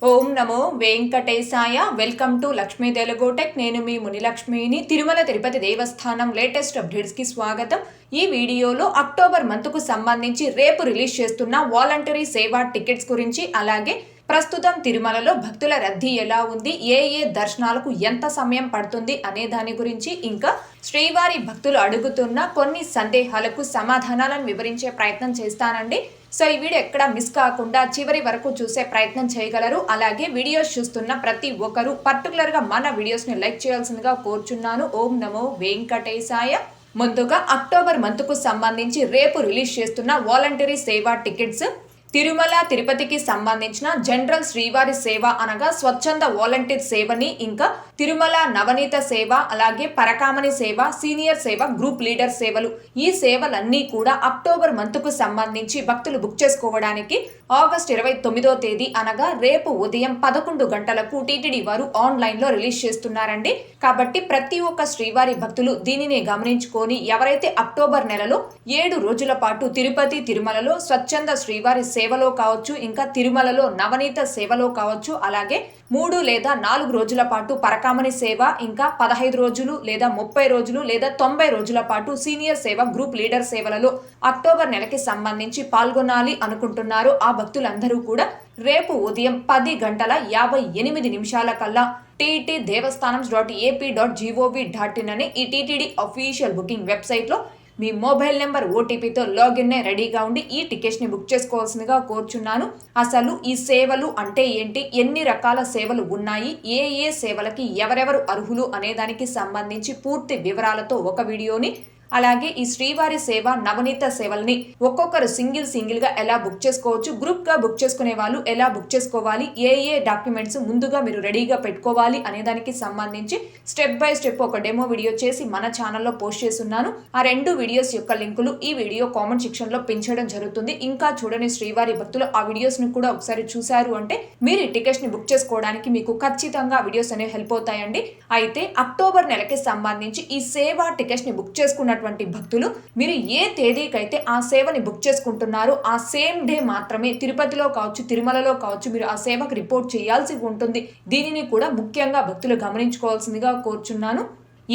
Om Namo Venkatesaya. Welcome to Lakshmi Telugu tech. నేను మీ మునిలక్ష్మిని. తిరుమల తిరుపతి దేవస్థానం latest updates కి స్వాగతం. ఈ వీడియోలో అక్టోబర్ మంత్ కు సంబంధించి రేపు రిలీజ్ చేస్తున్న వాలంటరీ సేవా టికెట్స్ గురించి, అలాగే ప్రస్తుతం తిరుమలలో భక్తుల రద్దీ ఎలా ఉంది, ఏ దర్శనాలకు ఎంత సమయం పడుతుంది అనే దాని గురించి, ఇంకా శ్రీవారి భక్తులు అడుగుతున్న కొన్ని సందేహాలకు సమాధానాలను వివరించే ప్రయత్నం చేస్తానండి. సో ఈ వీడియో ఎక్కడ మిస్ కాకుండా చివరి వరకు చూసే ప్రయత్నం చేయగలరు. అలాగే వీడియోస్ చూస్తున్న ప్రతి ఒక్కరు పర్టికులర్గా మన వీడియోస్ని లైక్ చేయాల్సిందిగా కోరుచున్నాను. ఓం నమో వెంకటేశాయ. ముందుగా అక్టోబర్ మంత్కు సంబంధించి రేపు రిలీజ్ చేస్తున్న వాలంటరీ సేవా టికెట్స్. తిరుమల తిరుపతికి సంబంధించిన జనరల్ శ్రీవారి సేవ అనగా స్వచ్ఛంద వాలంటీర్ సేవని, ఇంకా తిరుమల నవనీత సేవ, అలాగే పరకామణి సేవ, సీనియర్ సేవ, గ్రూప్ లీడర్ సేవలు, ఈ సేవలన్నీ కూడా అక్టోబర్ మంత్కు సంబంధించి భక్తులు బుక్ చేసుకోవడానికి ఆగస్ట్ 29వ తేదీ అనగా రేపు ఉదయం 11 గంటలకు టీటీడీ వారు ఆన్లైన్లో రిలీజ్ చేస్తున్నారండి. కాబట్టి ప్రతి ఒక్క శ్రీవారి భక్తులు దీనిని గమనించుకొని ఎవరైతే అక్టోబర్ నెలలో 7 రోజుల పాటు తిరుపతి తిరుమలలో స్వచ్ఛంద శ్రీవారి సేవలో కావచ్చు, ఇంకా తిరుమలలో నవనీత సేవలో కావచ్చు, అలాగే 3 లేదా 4 రోజుల పాటు పరకామణి సేవ, ఇంకా 15 రోజులు లేదా 30 రోజులు లేదా 90 రోజుల పాటు సీనియర్ సేవ, గ్రూప్ లీడర్ సేవలలో అక్టోబర్ నెలకి సంబంధించి పాల్గొనాలి అనుకుంటున్నారు. ఆ భక్తులందరూ కూడా రేపు ఉదయం 10:58 కల్లా టీటీ దేవస్థానం.ap.gov.in అనే ఈ టీటీడీ అఫీషియల్ బుకింగ్ వెబ్సైట్లో మీ మొబైల్ నెంబర్ ఓటీపీతో లాగిన్ రెడీగా ఉండి ఈ టికెట్స్ని బుక్ చేసుకోవాల్సిందిగా కోరుచున్నాను. అసలు ఈ సేవలు అంటే ఏంటి, ఎన్ని రకాల సేవలు ఉన్నాయి, ఏ సేవలకి ఎవరెవరు అర్హులు అనే దానికి సంబంధించి పూర్తి వివరాలతో ఒక వీడియోని, అలాగే ఈ శ్రీవారి సేవ నవనీత సేవల్ని ఒక్కొక్కరు సింగిల్ గా ఎలా బుక్ చేసుకోవచ్చు, గ్రూప్ గా బుక్ చేసుకునే వాళ్ళు ఎలా బుక్ చేసుకోవాలి, ఏ డాక్యుమెంట్స్ ముందుగా మీరు రెడీగా పెట్టుకోవాలి అనే దానికి సంబంధించి స్టెప్ బై స్టెప్ ఒక డెమో వీడియో చేసి మన ఛానల్లో పోస్ట్ చేస్తున్నాను. ఆ 2 వీడియోస్ యొక్క లింకులు ఈ వీడియో కామెంట్ సెక్షన్ లో పెంచడం జరుగుతుంది. ఇంకా చూడని శ్రీవారి భక్తులు ఆ వీడియోస్ ని కూడా ఒకసారి చూశారు అంటే మీరు ఈ టికెట్స్ ని బుక్ చేసుకోవడానికి మీకు ఖచ్చితంగా వీడియోస్ అనేవి హెల్ప్ అవుతాయండి. అయితే అక్టోబర్ నెలకి సంబంధించి ఈ సేవా టికెట్స్ ని బుక్ చేసుకున్న భక్తులు మీరు ఏ తేదీకైతే ఆ సేవని బుక్ చేసుకుంటున్నారో ఆ సేమ్ డే మాత్రమే తిరుపతిలో కావచ్చు, తిరుమలలో కావచ్చు, మీరు ఆ సేవకు రిపోర్ట్ చేయాల్సి ఉంటుంది. దీనిని కూడా ముఖ్యంగా భక్తులు గమనించుకోవాల్సిందిగా కోరుచున్నాను.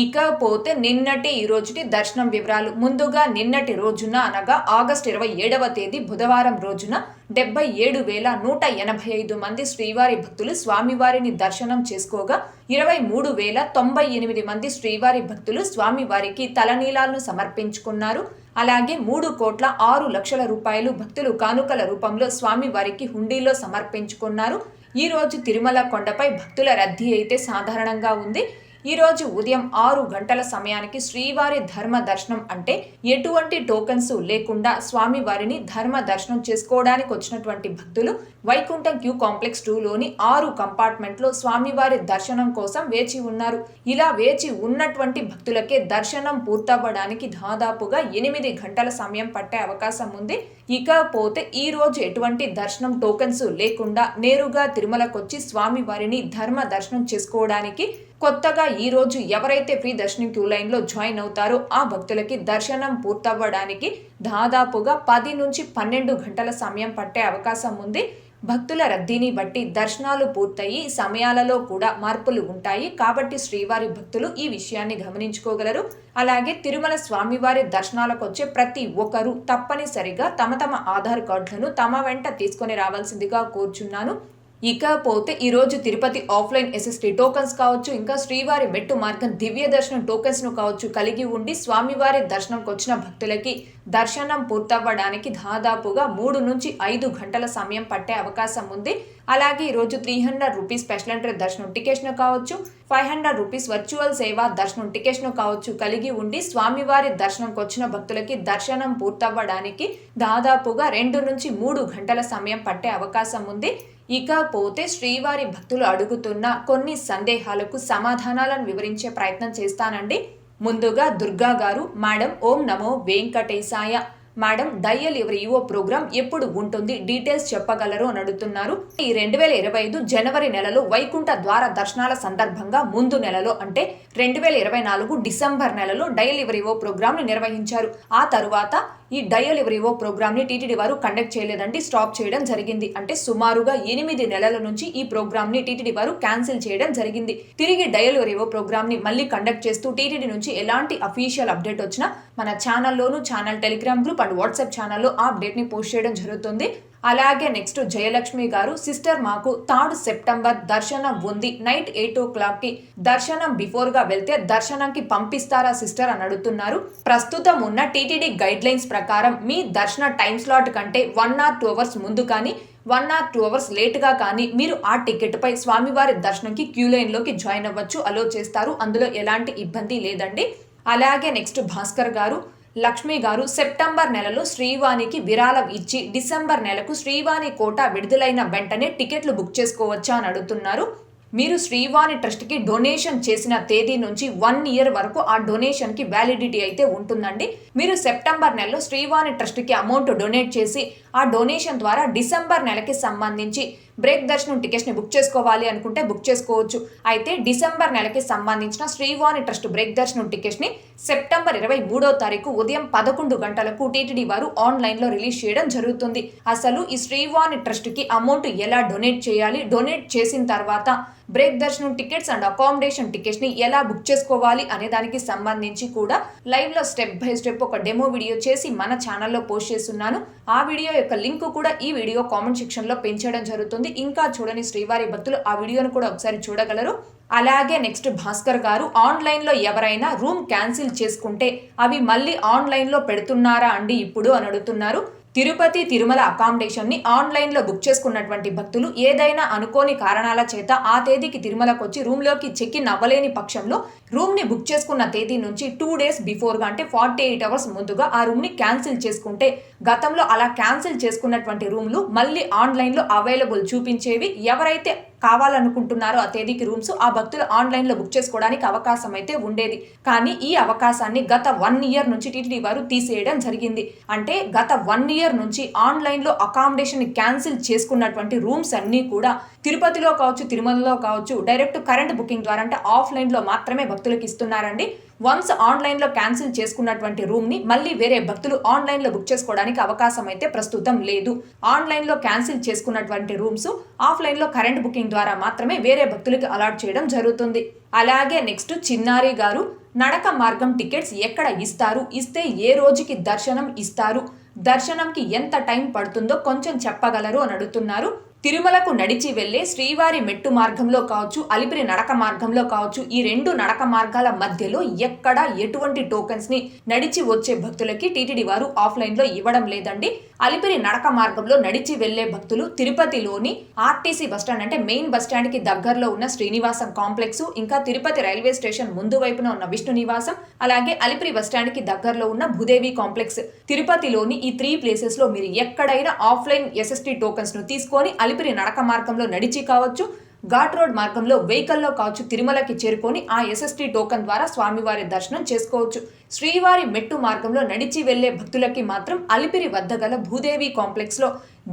ఇకపోతే నిన్నటి ఈ రోజుటి దర్శనం వివరాలు. ముందుగా నిన్నటి రోజున అనగా ఆగస్ట్ 27వ తేదీ బుధవారం రోజున 77,185 మంది శ్రీవారి భక్తులు స్వామివారిని దర్శనం చేసుకోగా 23,098 మంది శ్రీవారి భక్తులు స్వామివారికి తలనీలాలను సమర్పించుకున్నారు. అలాగే 3,06,00,000 రూపాయలు భక్తులు కానుకల రూపంలో స్వామివారికి హుండీలో సమర్పించుకున్నారు. ఈ రోజు తిరుమల కొండపై భక్తుల రద్దీ అయితే సాధారణంగా ఉంది. ఈ రోజు ఉదయం 6 గంటల సమయానికి శ్రీవారి ధర్మ దర్శనం అంటే ఎటువంటి టోకన్స్ లేకుండా స్వామివారిని ధర్మ దర్శనం చేసుకోవడానికి వచ్చినటువంటి భక్తులు వైకుంఠం క్యూ కాంప్లెక్స్ 2లోని 6 కంపార్ట్మెంట్లో స్వామివారి దర్శనం కోసం వేచి ఉన్నారు. ఇలా వేచి ఉన్నటువంటి భక్తులకే దర్శనం పూర్తవ్వడానికి దాదాపుగా 8 గంటల సమయం పట్టే అవకాశం ఉంది. ఇకపోతే ఈ రోజు ఎటువంటి దర్శనం టోకన్స్ లేకుండా నేరుగా తిరుమలకొచ్చి స్వామివారిని ధర్మ దర్శనం చేసుకోవడానికి కొత్తగా ఈ రోజు ఎవరైతే ఫ్రీ దర్శనం క్యూ లైన్లో జాయిన్ అవుతారో ఆ భక్తులకి దర్శనం పూర్తవ్వడానికి దాదాపుగా 10 నుంచి 12 గంటల సమయం పట్టే అవకాశం ఉంది. భక్తుల రద్దీని బట్టి దర్శనాలు పూర్తయి సమయాలలో కూడా మార్పులు ఉంటాయి. కాబట్టి శ్రీవారి భక్తులు ఈ విషయాన్ని గమనించుకోగలరు. అలాగే తిరుమల స్వామివారి దర్శనాలకు వచ్చే ప్రతి ఒక్కరూ తప్పనిసరిగా తమ ఆధార్ కార్డులను తమ వెంట తీసుకొని రావాల్సిందిగా కోరుచున్నాను. ఇకపోతే ఈరోజు తిరుపతి ఆఫ్లైన్ ఎస్ఎస్టీ టోకన్స్ కావచ్చు, ఇంకా శ్రీవారి మెట్టు మార్గం దివ్య దర్శనం టోకన్స్ను కావచ్చు కలిగి ఉండి స్వామివారి దర్శనంకి వచ్చిన భక్తులకి దర్శనం పూర్తవ్వడానికి దాదాపుగా 3 నుంచి 5 గంటల సమయం పట్టే అవకాశం ఉంది. అలాగే ఈరోజు 300 రూపీస్ స్పెషల్ ఎంట్రీ దర్శనం టికెట్స్ను కావచ్చు, 500 రూపీస్ వర్చువల్ సేవా దర్శనం టికెట్స్ను కావచ్చు కలిగి ఉండి స్వామివారి దర్శనంకి వచ్చిన భక్తులకి దర్శనం పూర్తవ్వడానికి దాదాపుగా 2 నుంచి 3 గంటల సమయం పట్టే అవకాశం ఉంది. ఇకపోతే శ్రీవారి భక్తులు అడుగుతున్న కొన్ని సందేహాలకు సమాధానాలను వివరించే ప్రయత్నం చేస్తానండి. ముందుగా దుర్గా గారు, మేడం ఓం నమో వెంకటేశాయ. మేడం డయల్ ఎవరి ఈవో ప్రోగ్రామ్ ఎప్పుడు ఉంటుంది, డీటెయిల్స్ చెప్పగలరు అని అడుగుతున్నారు. ఈ 2025 జనవరి నెలలో వైకుంఠ ద్వార దర్శనాల సందర్భంగా ముందు నెలలో అంటే 2024 డిసెంబర్ నెలలో డయల్ ఎవరి ఈవో ప్రోగ్రామ్ ని నిర్వహించారు. ఆ తరువాత ఈ డయల్ ఎవరివో ప్రోగ్రామ్ ని టీటీడీ వారు కండక్ట్ చేయలేదండి, స్టాప్ చేయడం జరిగింది. అంటే సుమారుగా 8 నెలల నుంచి ఈ ప్రోగ్రామ్ ని టీటీడీ వారు క్యాన్సిల్ చేయడం జరిగింది. తిరిగి డయల్ ఎవరివో ప్రోగ్రామ్ ని మళ్ళీ కండక్ట్ చేస్తూ టీటీడీ నుంచి ఎలాంటి అఫీషియల్ అప్డేట్ వచ్చినా మన ఛానల్లోను, channel Telegram group and WhatsApp ఛానల్లో ఆ అప్డేట్ ని పోస్ట్ చేయడం జరుగుతుంది. అలాగే నెక్స్ట్ జయలక్ష్మి గారు, సిస్టర్ మాకు 3 సెప్టెంబర్ దర్శనం ఉంది, నైట్ 8 o'clock కి దర్శనం బిఫోర్ గా వెళ్తే దర్శనంకి పంపిస్తారా సిస్టర్ అని అడుగుతున్నారు. ప్రస్తుతం ఉన్న టీటీడీ గైడ్ లైన్స్ ప్రకారం మీ దర్శన టైం స్లాట్ కంటే 1 or 2 hours ముందు కానీ 1 or 2 hours లేట్గా కానీ మీరు ఆ టికెట్ పై స్వామివారి దర్శనంకి క్యూ లైన్ లోకి జాయిన్ అవ్వచ్చు, అలో చేస్తారు. అందులో ఎలాంటి ఇబ్బంది లేదండి. అలాగే నెక్స్ట్ భాస్కర్ గారు, లక్ష్మి గారు, సెప్టెంబర్ నెలలో శ్రీవాణికి విరాళం ఇచ్చి డిసెంబర్ నెలకు శ్రీవాణి కోటా విడుదలైన వెంటనే టికెట్లు బుక్ చేసుకోవచ్చా అని అడుగుతున్నారు. మీరు శ్రీవాణి ట్రస్ట్కి డొనేషన్ చేసిన తేదీ నుంచి 1 year వరకు ఆ డొనేషన్కి వ్యాలిడిటీ అయితే ఉంటుందండి. మీరు సెప్టెంబర్ నెలలో శ్రీవాణి ట్రస్ట్కి అమౌంట్ డొనేట్ చేసి ఆ డొనేషన్ ద్వారా డిసెంబర్ నెలకి సంబంధించి బ్రేక్ దర్శనం టికెట్స్ని బుక్ చేసుకోవాలి అనుకుంటే బుక్ చేసుకోవచ్చు. అయితే డిసెంబర్ నెలకి సంబంధించిన శ్రీవాణి ట్రస్ట్ బ్రేక్ దర్శనం టికెట్స్ని సెప్టెంబర్ 23వ తారీఖు ఉదయం 11 గంటలకు టీటీడీ వారు ఆన్లైన్లో రిలీజ్ చేయడం జరుగుతుంది. అసలు ఈ శ్రీవాణి ట్రస్ట్కి అమౌంట్ ఎలా డొనేట్ చేయాలి, డొనేట్ చేసిన తర్వాత బ్రేక్ దర్శనం టికెట్స్ అండ్ అకామిడేషన్ టికెట్స్ ని ఎలా బుక్ చేసుకోవాలి అనే దానికి సంబంధించి కూడా లైవ్ లో స్టెప్ బై స్టెప్ ఒక డెమో వీడియో చేసి మన ఛానల్లో పోస్ట్ చేస్తున్నాను. ఆ వీడియో యొక్క లింక్ కూడా ఈ వీడియో కామెంట్ సెక్షన్ లో పెంచడం జరుగుతుంది. ఇంకా చూడని శ్రీవారి భక్తులు ఆ వీడియోను కూడా ఒకసారి చూడగలరు. అలాగే నెక్స్ట్ భాస్కర్ గారు, ఆన్లైన్ లో ఎవరైనా రూమ్ క్యాన్సిల్ చేసుకుంటే అవి మళ్ళీ ఆన్లైన్ లో పెడుతున్నారా అండి ఇప్పుడు అని అడుగుతున్నారు. తిరుపతి తిరుమల అకామిడేషన్ ని ఆన్లైన్ లో బుక్ చేసుకున్నటువంటి భక్తులు ఏదైనా అనుకోని కారణాల చేత ఆ తేదీకి తిరుమలకు వచ్చి రూమ్ లోకి చెక్ ఇన్ అవ్వలేని పక్షంలో రూమ్ ని బుక్ చేసుకున్న తేదీ నుంచి 2 days బిఫోర్ గా అంటే 48 hours ముందుగా ఆ రూమ్ ని క్యాన్సిల్ చేసుకుంటే గతంలో అలా క్యాన్సిల్ చేసుకున్నటువంటి రూమ్లు మళ్ళీ ఆన్లైన్ లో అవైలబుల్ చూపించేవి. ఎవరైతే కావాలనుకుంటున్నారో ఆ తేదీకి రూమ్స్ ఆ భక్తులు ఆన్లైన్ లో బుక్ చేసుకోవడానికి అవకాశం అయితే ఉండేది. కానీ ఈ అవకాశాన్ని గత 1 year నుంచి టీటీడీ వారు తీసేయడం జరిగింది. అంటే గత 1 year నుంచి ఆన్లైన్ లో అకామిడేషన్ క్యాన్సిల్ చేసుకున్నటువంటి రూమ్స్ అన్ని కూడా తిరుపతిలో కావచ్చు, తిరుమలలో కావచ్చు, డైరెక్ట్ కరెంట్ బుకింగ్ ద్వారా అంటే ఆఫ్లైన్ లో మాత్రమే భక్తులకు ఇస్తున్నారండి. వన్స్ ఆన్లైన్ లో క్యాన్సిల్ చేసుకున్నటువంటి రూమ్ ని మళ్ళీ వేరే భక్తులు ఆన్లైన్ లో బుక్ చేసుకోవడానికి అవకాశం అయితే ప్రస్తుతం లేదు. ఆన్లైన్ లో క్యాన్సిల్ చేసుకున్నటువంటి రూమ్స్ ఆఫ్లైన్ లో కరెంట్ బుకింగ్ ద్వారా మాత్రమే వేరే భక్తులకి అలాట్ చేయడం జరుగుతుంది. అలాగే నెక్స్ట్ చిన్నారి గారు, నడక మార్గం టికెట్స్ ఎక్కడ ఇస్తారు, ఇస్తే ఏ రోజుకి దర్శనం ఇస్తారు, దర్శనంకి ఎంత టైం పడుతుందో కొంచెం చెప్పగలరు అని అడుగుతున్నారు. తిరుమలకు నడిచి వెళ్లే శ్రీవారి మెట్టు మార్గంలో కావచ్చు, అలిపిరి నడక మార్గంలో కావచ్చు, ఈ 2 నడక మార్గాల మధ్యలో ఎక్కడ ఎటువంటి టోకెన్స్ ని నడిచి వచ్చే భక్తులకి టీటీడీ వారు ఆఫ్లైన్ లో ఇవ్వడం లేదండి. అలిపిరి నడక మార్గంలో నడిచి వెళ్లే భక్తులు తిరుపతిలోని ఆర్టీసీ బస్టాండ్ అంటే మెయిన్ బస్టాండ్ కి దగ్గరలో ఉన్న శ్రీనివాసం కాంప్లెక్స్, ఇంకా తిరుపతి రైల్వే స్టేషన్ ముందు వైపున ఉన్న విష్ణు నివాసం, అలాగే అలిపిరి బస్టాండ్ కి దగ్గరలో ఉన్న భూదేవి కాంప్లెక్స్, తిరుపతిలోని ఈ 3 places లో మీరు ఎక్కడైనా ఆఫ్లైన్ ఎస్ఎస్టీ టోకెన్స్ ను తీసుకొని అలిపిరి నడక మార్గంలో నడిచి కావచ్చు, ఘాట్ రోడ్ మార్గంలో వెహికల్లో కావచ్చు తిరుమలకి చేరుకొని ఆ ఎస్ఎస్టీ టోకెన్ ద్వారా స్వామివారి దర్శనం చేసుకోవచ్చు. శ్రీవారి మెట్టు మార్గంలో నడిచి వెళ్లే భక్తులకి మాత్రం అలిపిరి వద్ద గల భూదేవి కాంప్లెక్స్ లో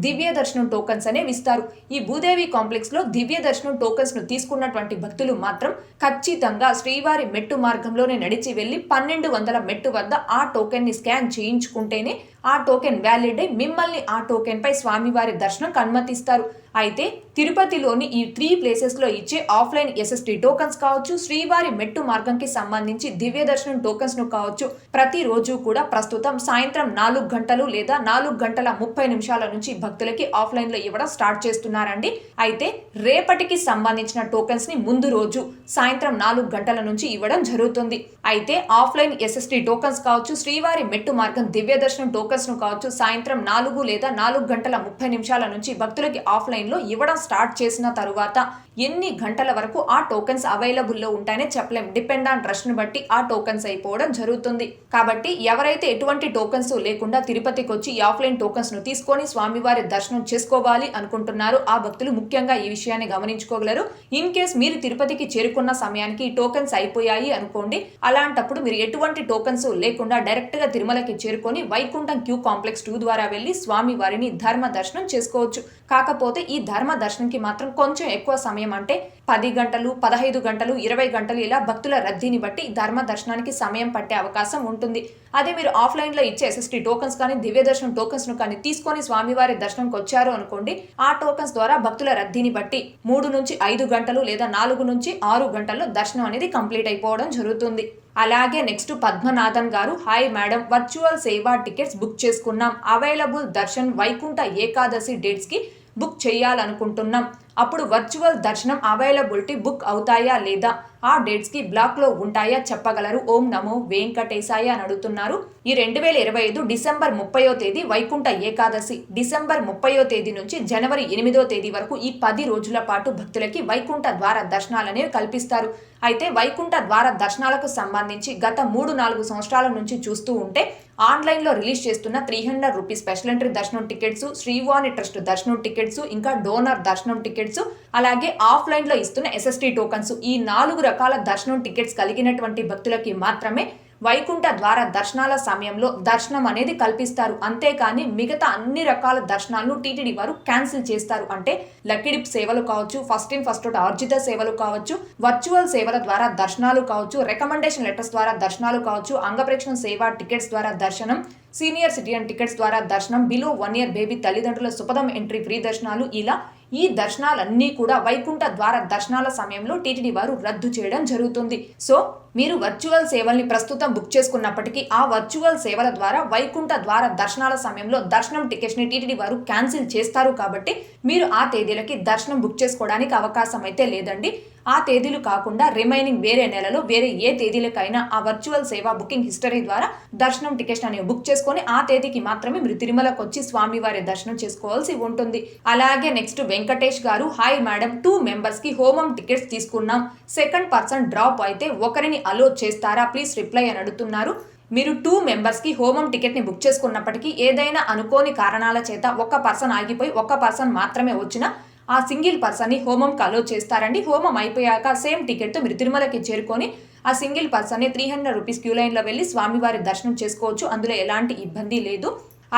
దివ్య దర్శనం టోకెన్స్ అనేవి ఇస్తారు. ఈ భూదేవి కాంప్లెక్స్ లో దివ్య దర్శనం టోకెన్స్ ను తీసుకున్నటువంటి భక్తులు మాత్రం ఖచ్చితంగా శ్రీవారి మెట్టు మార్గంలోనే నడిచి వెళ్లి 1200 మెట్టు వద్ద ఆ టోకెన్ ని స్కాన్ చేయించుకుంటేనే ఆ టోకెన్ వ్యాలిడ్ అయి మిమ్మల్ని ఆ టోకెన్ పై స్వామివారి దర్శనం అనుమతిస్తారు. అయితే తిరుపతిలోని ఈ 3 places లో ఇచ్చే ఆఫ్లైన్ ఎస్ఎస్టీ టోకెన్స్ కావచ్చు, శ్రీవారి మెట్టు మార్గంకి సంబంధించి దివ్య దర్శనం టోకెన్స్ ను కావచ్చు, ప్రతిరోజు కూడా ప్రస్తుతం సాయంత్రం 4 గంటలు లేదా 4:30 నుంచి భక్తులకి ఆఫ్లైన్ లో ఇవ్వడం స్టార్ట్ చేస్తున్నారండి. అయితే రేపటికి సంబంధించిన టోకెన్స్ ని ముందు రోజు సాయంత్రం 4 గంటల నుంచి ఇవ్వడం జరుగుతుంది. అయితే ఆఫ్లైన్ ఎస్ఎస్టీ టోకెన్స్ కావచ్చు, శ్రీవారి మెట్టు మార్గం దివ్య దర్శనం టోకెన్స్ ను కావచ్చు, సాయంత్రం 4 లేదా 4:30 నుంచి భక్తులకి ఆఫ్లైన్ లో ఇవ్వడం స్టార్ట్ చేసిన తరువాత ఎన్ని గంటల వరకు ఆ టోకెన్స్ అవైలబుల్లో ఉంటాయనే చెప్పలేం. డిపెండ్ ఆన్ రష్ ని బట్టి ఆ టోకెన్స్ అయిపోవడం జరుగుతుంది. కాబట్టి ఎవరైతే ఎటువంటి టోకెన్స్ లేకుండా తిరుపతికి వచ్చి ఈ ఆఫ్లైన్ టోకెన్స్ ను తీసుకొని స్వామివారి దర్శనం చేసుకోవాలి అనుకుంటున్నారో ఆ భక్తులు ముఖ్యంగా ఈ విషయాన్ని గమనించుకోగలరు. ఇన్ కేస్ మీరు తిరుపతికి చేరుకున్న సమయానికి ఈ టోకెన్స్ అయిపోయాయి అనుకోండి, అలాంటప్పుడు మీరు ఎటువంటి టోకెన్స్ లేకుండా డైరెక్ట్ గా తిరుమలకి చేరుకొని వైకుంఠం క్యూ కాంప్లెక్స్ 2 ద్వారా వెళ్లి స్వామివారిని ధర్మ దర్శనం చేసుకోవచ్చు. కాకపోతే ఈ ధర్మ దర్శనంకి మాత్రం కొంచెం ఎక్కువ సమయం సమయం అంటే 10 గంటలు, 15 గంటలు, 20 గంటలు ఇలా భక్తుల రద్దీని బట్టి ధర్మ దర్శనానికి సమయం పట్టే అవకాశం ఉంటుంది. అదే మీరు ఆఫ్లైన్లో ఇచ్చే ఎస్ఎస్టీ టోకన్స్ కానీ దివ్య దర్శనం టోకన్స్ను కానీ తీసుకొని స్వామివారి దర్శనంకి వచ్చారు అనుకోండి, ఆ టోకన్స్ ద్వారా భక్తుల రద్దీని బట్టి 3 నుంచి 5 గంటలు లేదా 4 నుంచి 6 గంటల్లో దర్శనం అనేది కంప్లీట్ అయిపోవడం జరుగుతుంది. అలాగే నెక్స్ట్ పద్మనాథన్ గారు, హాయ్ మేడం, వర్చువల్ సేవా టికెట్స్ బుక్ చేసుకున్నాం. అవైలబుల్ దర్శన్ వైకుంఠ ఏకాదశి డేట్స్కి బుక్ చేయాలనుకుంటున్నాం. అప్పుడు వర్చువల్ దర్శనం అవైలబిలిటీ బుక్ అవుతాయా లేదా, ఆ డేట్స్కి బ్లాక్లో ఉంటాయా చెప్పగలరు? ఓం నమో వెంకటేశాయ అని అడుగుతున్నారు. ఈ 2025 డిసెంబర్ 30వ తేదీ వైకుంఠ ఏకాదశి. డిసెంబర్ 30వ తేదీ నుంచి జనవరి 8వ తేదీ వరకు ఈ 10 రోజుల పాటు భక్తులకి వైకుంఠ ద్వార దర్శనాలు అనేవి కల్పిస్తారు. అయితే వైకుంఠ ద్వార దర్శనాలకు సంబంధించి గత 3-4 సంవత్సరాల నుంచి చూస్తూ ఉంటే ఆన్లైన్లో రిలీజ్ చేస్తున్న 300 రూపీస్ స్పెషల్ ఎంట్రీ దర్శనం టికెట్స్, శ్రీవాణి ట్రస్ట్ దర్శనం టికెట్స్, ఇంకా డోనర్ దర్శనం టికెట్స్, అలాగే ఆఫ్లైన్లో ఇస్తున్న ఎస్ఎస్టీ టోకన్స్, ఈ 4 రకాల దర్శనం టికెట్స్ కలిగినటువంటి భక్తులకి మాత్రమే వైకుంఠ ద్వార దర్శనాల సమయంలో దర్శనం అనేది కల్పిస్తారు. అంతేకాని మిగతా అన్ని రకాల దర్శనాలను టీటీడీ వారు క్యాన్సిల్ చేస్తారు. అంటే లక్కీ డిప్ సేవలు కావచ్చు, ఫస్ట్ ఇన్ ఫస్ట్ అవుట్ ఆర్జిత సేవలు కావచ్చు, వర్చువల్ సేవల ద్వారా దర్శనాలు కావచ్చు, రికమెండేషన్ లెటర్స్ ద్వారా దర్శనాలు కావచ్చు, అంగప్రేక్షణ సేవా టికెట్స్ ద్వారా దర్శనం, సీనియర్ సిటిజన్ టికెట్స్ ద్వారా దర్శనం, బిలో 1 ఇయర్ బేబీ తల్లిదండ్రుల సుపదం ఎంట్రీ ఫ్రీ దర్శనాలు, ఇలా ఈ దర్శనాలన్నీ కూడా వైకుంఠ ద్వార దర్శనాల సమయంలో టీటీడీ వారు రద్దు చేయడం జరుగుతుంది. సో మీరు వర్చువల్ సేవల్ని ప్రస్తుతం బుక్ చేసుకున్నప్పటికీ ఆ వర్చువల్ సేవల ద్వారా వైకుంఠ ద్వార దర్శనాల సమయంలో దర్శనం టికెట్స్ని టీటీడీ వారు క్యాన్సిల్ చేస్తారు. కాబట్టి మీరు ఆ తేదీలకి దర్శనం బుక్ చేసుకోవడానికి అవకాశం అయితే లేదండి. ఆ తేదీలు కాకుండా రిమైనింగ్ వేరే నెలలో వేరే ఏ తేదీలకైనా ఆ వర్చువల్ సేవా బుకింగ్ హిస్టరీ ద్వారా దర్శనం టికెట్స్ అనేవి బుక్ చేసుకొని ఆ తేదీకి మాత్రమే మీరు తిరుమలకు వచ్చి స్వామివారి దర్శనం చేసుకోవాల్సి ఉంటుంది. అలాగే నెక్స్ట్ వెంకటేష్ గారు, హాయ్ మేడం, 2 మెంబర్స్కి హోమం టికెట్స్ తీసుకున్నాం. సెకండ్ పర్సన్ డ్రాప్ అయితే ఒకరిని అలో చేస్తారా, ప్లీజ్ రిప్లై అని అడుగుతున్నారు. మీరు 2 మెంబర్స్కి హోమం టికెట్ని బుక్ చేసుకున్నప్పటికీ ఏదైనా అనుకోని కారణాల చేత ఒక పర్సన్ ఆగిపోయి ఒక పర్సన్ మాత్రమే వచ్చినా ఆ సింగిల్ పర్సన్ని హోమంకి అలో చేస్తారండి. హోమం అయిపోయాక సేమ్ టికెట్తో మీరు తిరుమలకి చేరుకొని ఆ సింగిల్ పర్సన్ని 300 రూపీస్ క్యూ లైన్లో వెళ్ళి స్వామివారి దర్శనం చేసుకోవచ్చు. అందులో ఎలాంటి ఇబ్బంది లేదు.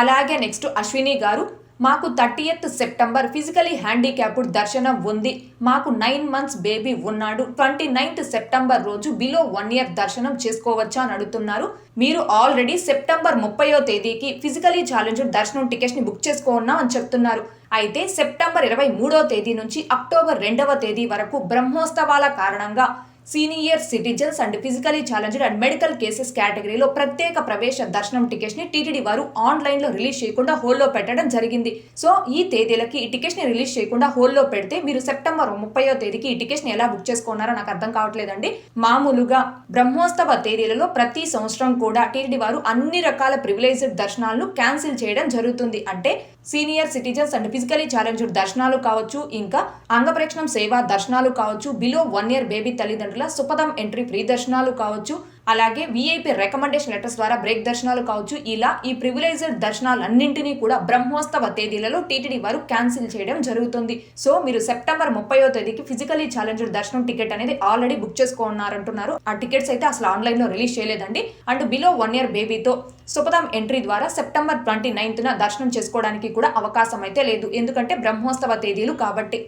అలాగే నెక్స్ట్ అశ్విని గారు, మాకు 30th సెప్టెంబర్ ఫిజికలీ హ్యాండిక్యాప్డ్ దర్శనం ఉంది. మాకు 9 months బేబీ ఉన్నాడు. 29th సెప్టెంబర్ రోజు బిలో 1 ఇయర్ దర్శనం చేసుకోవచ్చా అని అడుగుతున్నారు. మీరు ఆల్రెడీ సెప్టెంబర్ 30వ తేదీకి ఫిజికలీ ఛాలెంజ్డ్ దర్శనం టికెట్స్ని బుక్ చేసుకున్నాం అని చెప్తున్నారు. అయితే సెప్టెంబర్ 23వ తేదీ నుంచి అక్టోబర్ 2వ తేదీ వరకు బ్రహ్మోత్సవాల కారణంగా senior citizens and physically challenged and medical cases కేటగిరీలో ప్రత్యేక ప్రవేశ దర్శనం టికెట్స్ ని టీటీడీ వారు ఆన్లైన్ లో రిలీజ్ చేయకుండా హోల్డ్లో పెట్టడం జరిగింది. సో ఈ తేదీలకి ఈ టికెట్స్ ని రిలీజ్ చేయకుండా హోల్డ్లో పెడితే మీరు సెప్టెంబర్ 30వ తేదీకి ఈ టికెట్స్ ని ఎలా బుక్ చేసుకున్నారో నాకు అర్థం కావట్లేదండి. మామూలుగా బ్రహ్మోత్సవ తేదీలలో ప్రతి సంవత్సరం కూడా టీటీడీ వారు అన్ని రకాల ప్రివిలేజ్డ్ దర్శనాలను క్యాన్సిల్ చేయడం జరుగుతుంది. అంటే senior citizens and physically challenged దర్శనాలు కావచ్చు, ఇంకా అంగప్రేక్షణం సేవా దర్శనాలు కావచ్చు, బిలో 1 ఇయర్ బేబీ తల్లిదండ్రుల సుపదం ఎంట్రీ ఫ్రీ దర్శనాలు కావచ్చు, అలాగే విఐపి రికమెండేషన్ లెటర్స్ ద్వారా బ్రేక్ దర్శనాలు కావచ్చు, ఇలా ఈ ప్రివిలైజ్డ్ దర్శనాలన్నింటినీ కూడా బ్రహ్మోత్సవ తేదీలలో టీటీడీ వారు క్యాన్సిల్ చేయడం జరుగుతుంది. సో మీరు సెప్టెంబర్ 30వ తేదీకి ఫిజికలీ ఛాలెంజ్డ్ దర్శనం టికెట్ అనేది ఆల్రెడీ బుక్ చేసుకున్నారంటున్నారు. ఆ టికెట్స్ అయితే అసలు ఆన్లైన్లో రిలీజ్ చేయలేదండి. అండ్ బిలో 1 ఇయర్ బేబీతో సుపదం ఎంట్రీ ద్వారా సెప్టెంబర్ 29న దర్శనం చేసుకోవడానికి కూడా అవకాశం అయితే లేదు, ఎందుకంటే బ్రహ్మోత్సవ తేదీలు కాబట్టి.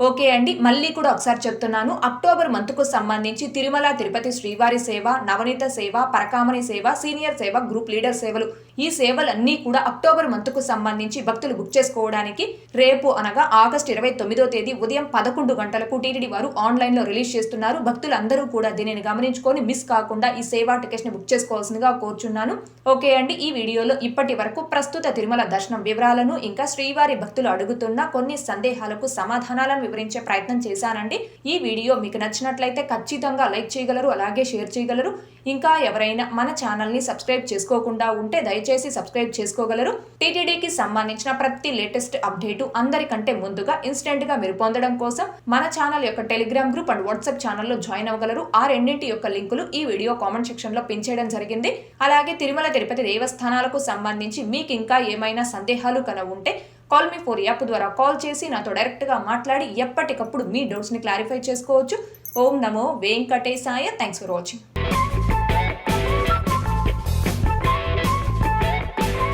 ఓకే అండి, మళ్ళీ కూడా ఒకసారి చెప్తున్నాను. అక్టోబర్ మంత్కు సంబంధించి తిరుమల తిరుపతి శ్రీవారి సేవ, నవనీత సేవ, పరకామణి సేవ, సీనియర్ సేవ, గ్రూప్ లీడర్ సేవలు, ఈ సేవలన్నీ కూడా అక్టోబర్ మంత్కు సంబంధించి భక్తులు బుక్ చేసుకోవడానికి రేపు అనగా ఆగస్టు 29వ తేదీ ఉదయం 11 గంటలకు టీటీడీ వారు ఆన్లైన్లో రిలీజ్ చేస్తున్నారు. భక్తులందరూ కూడా దీనిని గమనించుకొని మిస్ కాకుండా ఈ సేవా టికెట్స్ని బుక్ చేసుకోవాల్సిందిగా కోరుచున్నాను. ఓకే అండి, ఈ వీడియోలో ఇప్పటి వరకు ప్రస్తుత తిరుమల దర్శనం వివరాలను, ఇంకా శ్రీవారి భక్తులు అడుగుతున్న కొన్ని సందేహాలకు సమాధానాలను వివరించే ప్రయత్నం చేశానండి. ఈ వీడియో మీకు నచ్చినట్లయితే ఖచ్చితంగా లైక్ చేయగలరు, అలాగే షేర్ చేయగలరు. ఇంకా ఎవరైనా మన ఛానల్ని సబ్స్క్రైబ్ చేసుకోకుండా ఉంటే దయచేసి సబ్స్క్రైబ్ చేసుకోగలరు. టీటీడీకి సంబంధించిన ప్రతి లేటెస్ట్ అప్డేటు అందరికంటే ముందుగా ఇన్స్టెంట్గా మీరు పొందడం కోసం మన ఛానల్ యొక్క టెలిగ్రామ్ గ్రూప్ అండ్ వాట్సాప్ ఛానల్లో జాయిన్ అవ్వగలరు. ఆ రెండింటి యొక్క లింకులు ఈ వీడియో కామెంట్ సెక్షన్లో పిన్ చేయడం జరిగింది. అలాగే తిరుమల తిరుపతి దేవస్థానాలకు సంబంధించి మీకు ఇంకా ఏమైనా సందేహాలు ఉంటే కాల్ మీ 4 యాప్ ద్వారా కాల్ చేసి నాతో డైరెక్ట్గా మాట్లాడి ఎప్పటికప్పుడు మీ డౌట్స్ని క్లారిఫై చేసుకోవచ్చు. ఓం నమో వెంకటేశాయ. Thanks for watching.